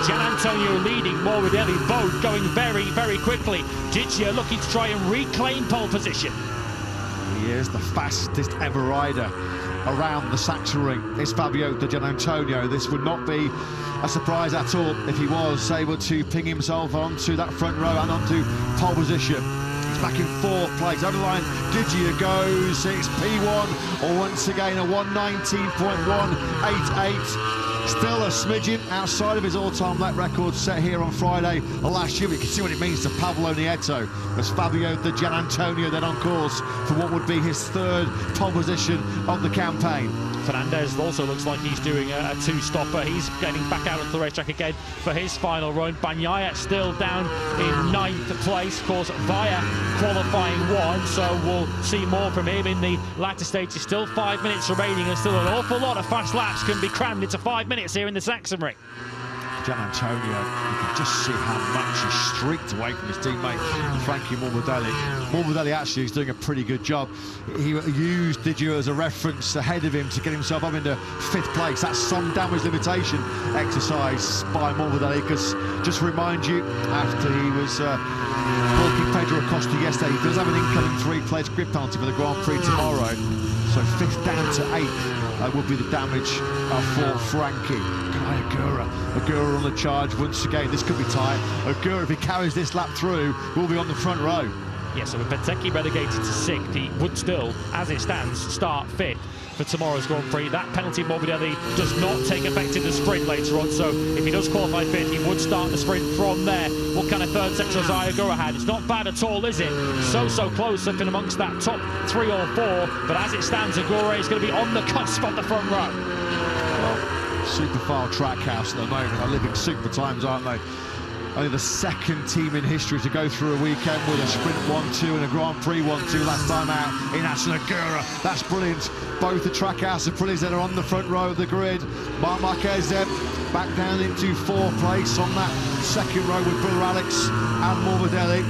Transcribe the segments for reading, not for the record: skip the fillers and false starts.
Gianantonio leading, Morbidelli both going very, very quickly. Gigio looking to try and reclaim pole position. He is the fastest ever rider around the Sachsenring. It's Fabio Di Gianantonio. This would not be a surprise at all if he was able to ping himself onto that front row and onto pole position. He's back in fourth place. Over the line, Gigio goes. It's P1, or once again a 119.188. Still a smidgen outside of his all-time lap record set here on Friday last year. You can see what it means to Pablo Nieto as Fabio Di Gianantonio then on course for what would be his third pole position of the campaign. Fernandez also looks like he's doing a two-stopper. He's getting back out onto the racetrack again for his final run. Bagnaia still down in ninth place. Of course, via qualifying one, so we'll see more from him in the latter stages. Still 5 minutes remaining, and still an awful lot of fast laps can be crammed into 5 minutes here in the Sachsenring. Gianantonio, you can just see how much he streaked away from his teammate Frankie Morbidelli. Morbidelli actually is doing a pretty good job. He used Gigio as a reference ahead of him to get himself up into fifth place. That's some damage limitation exercise by Morbidelli, because just to remind you, after he was walking Pedro Acosta yesterday, he does have an incoming 3-place grid penalty for the Grand Prix tomorrow. So fifth down to eighth will be the damage for Frankie. Agura on the charge once again. This could be tight. Agura, if he carries this lap through, will be on the front row. Yeah, so with Benteke relegated to sixth, he would still, as it stands, start fifth for tomorrow's Grand Prix. That penalty Morbidelli does not take effect in the sprint later on, so if he does qualify fifth, he would start the sprint from there. What kind of third sector has Agura had? It's not bad at all, is it? So close up in amongst that top 3 or 4, but as it stands, Agura is going to be on the cusp of the front row. Well, Superfile Trackhouse at the moment are living super times, aren't they? Only the second team in history to go through a weekend with a sprint 1-2 and a Grand Prix 1-2 last time out in Aston Agura. That's brilliant. Both the Trackhouse and Aprilias that are on the front row of the grid. Marc Marquez then back down into fourth place on that second row with Brother Alex and Morbidelli.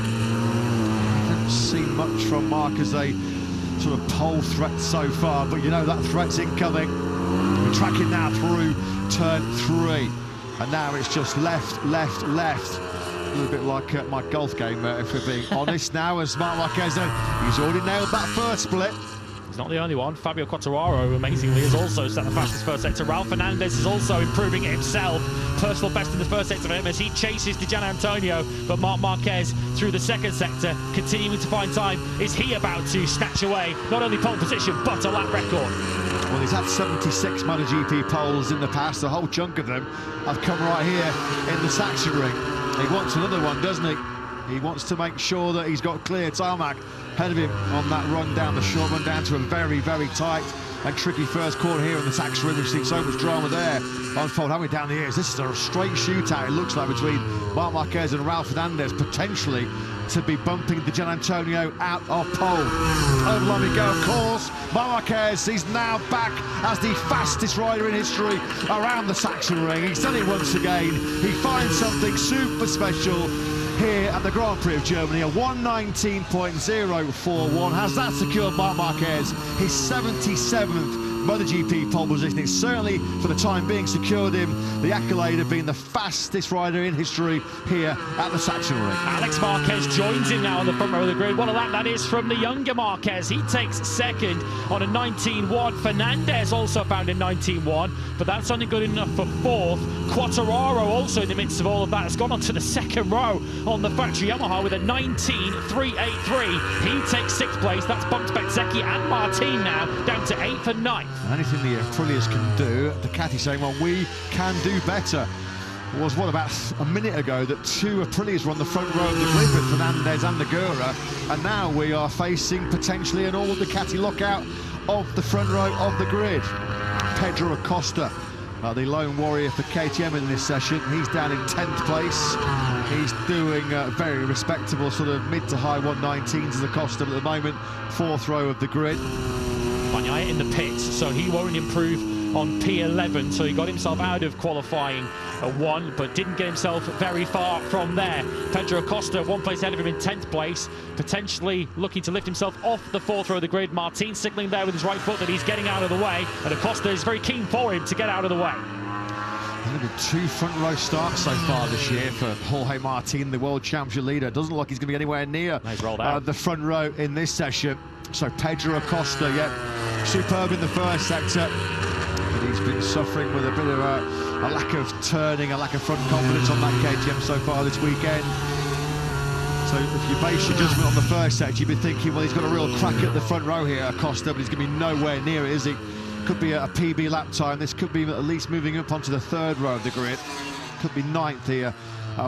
Haven't seen much from Marc as a sort of pole threat so far, but you know that threat's incoming. We're tracking now through turn 3. And now it's just left, left, left. A little bit like my golf game, if we're being honest now, as Marc Marquez, he's already nailed that first split. He's not the only one. Fabio Quartararo, amazingly, has also set the fastest first sector. Ralph Fernandez is also improving it himself. Personal best in the first sector for him as he chases Di Gianantonio. But Marc Marquez through the second sector, continuing to find time. Is he about to snatch away not only pole position, but a lap record? Well, he's had 76 MotoGP poles in the past. A whole chunk of them have come right here in the Sachsenring. He wants another one, doesn't he? He wants to make sure that he's got clear tarmac ahead of him on that run down, the short run down to a very, very tight and tricky first corner here in the Sachsenring. We've seen so much drama there unfold, haven't we, down the years? This is a straight shootout, it looks like, between Marc Marquez and Ralph Fernandez, potentially to be bumping Di Gianantonio out of pole. Over the line we go, of course. Marc Marquez, he's now back as the fastest rider in history around the Sachsenring. He's done it once again. He finds something super special here at the Grand Prix of Germany, a 119.041. Has that secured Marc Marquez his 77th MotoGP pole position? It's certainly, for the time being, secured him the accolade of being the fastest rider in history here at the Sachsenring. Alex Marquez joins him now on the front row of the grid. What a lap that is from the younger Marquez. He takes second on a 19.1. Fernandez also found a 19.1, but that's only good enough for fourth. Quartararo also in the midst of all of that has gone on to the second row on the factory Yamaha with a 19.383. He takes sixth place. That's bumped Benteke and Martin now down to 8th and 9th. Anything the Aprilias can do, Ducati saying, well, we can do better. It was, what, about a minute ago that two Aprilias were on the front row of the grid with Fernandez and Agura, and now we are facing potentially an all Ducati lockout of the front row of the grid. Pedro Acosta, the lone warrior for KTM in this session, he's down in 10th place. He's doing very respectable sort of mid to high 119s as Acosta at the moment, fourth row of the grid. Bagnaia in the pits, so he won't improve on P11, so he got himself out of qualifying one, but didn't get himself very far from there. Pedro Acosta, one place ahead of him in 10th place, potentially looking to lift himself off the fourth row of the grid. Martin signaling there with his right foot that he's getting out of the way, and Acosta is very keen for him to get out of the way. Only been 2 front row starts so far this year for Jorge Martin, the world championship leader. Doesn't look like he's going to be anywhere near the front row in this session. So Pedro Acosta, superb in the first sector, but he's been suffering with a bit of a lack of turning, a lack of front confidence on that KTM so far this weekend. So if you base your judgment on the first sector, you'd be thinking, well, he's got a real crack at the front row here, Acosta, but he's going to be nowhere near it, is he? Could be a PB lap time. This could be at least moving up onto the 3rd row of the grid. Could be 9th here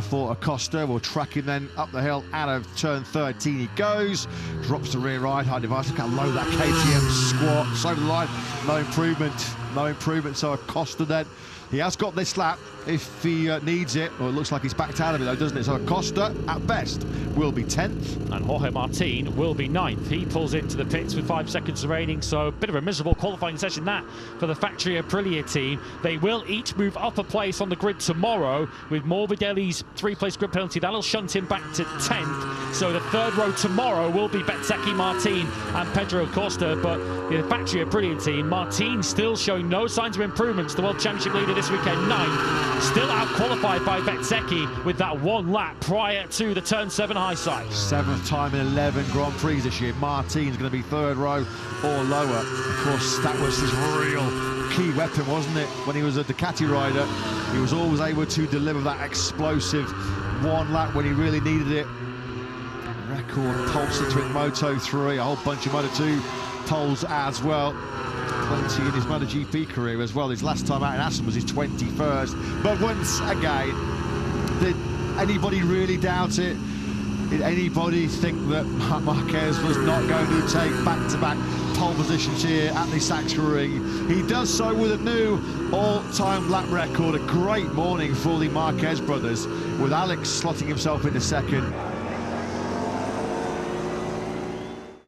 for Acosta. We'll track him then up the hill out of turn 13. He goes, drops the rear ride-high device. Look how low that KTM squat. So the line, no improvement. So Acosta then, he has got this lap if he needs it. Well, it looks like he's backed out of it though, doesn't it? So Acosta, at best, will be 10th. And Jorge Martin will be 9th. He pulls into the pits with 5 seconds remaining, so a bit of a miserable qualifying session that for the Factory Aprilia team. They will each move up a place on the grid tomorrow with Morbidelli's 3-place grid penalty. That'll shunt him back to 10th. So the 3rd row tomorrow will be Bezzecchi, Martin and Pedro Acosta, but the Factory Aprilia team, Martin still showing no signs of improvements. The World Championship leader this weekend, 9th, still out-qualified by Bezzecchi with that 1 lap prior to the turn 7 high side. 7th time in 11 Grand Prix this year. Martin's going to be 3rd row or lower. Of course, that was his real key weapon, wasn't it? When he was a Ducati rider, he was always able to deliver that explosive 1 lap when he really needed it. Record pole sitter in Moto3, a whole bunch of Moto2 poles as well. Plenty in his MotoGP career as well. His last time out in Assen was his 21st. But once again, did anybody really doubt it? Did anybody think that Marquez was not going to take back-to-back pole positions here at the Sachsenring? He does so with a new all-time lap record. A great morning for the Marquez brothers, with Alex slotting himself into 2nd.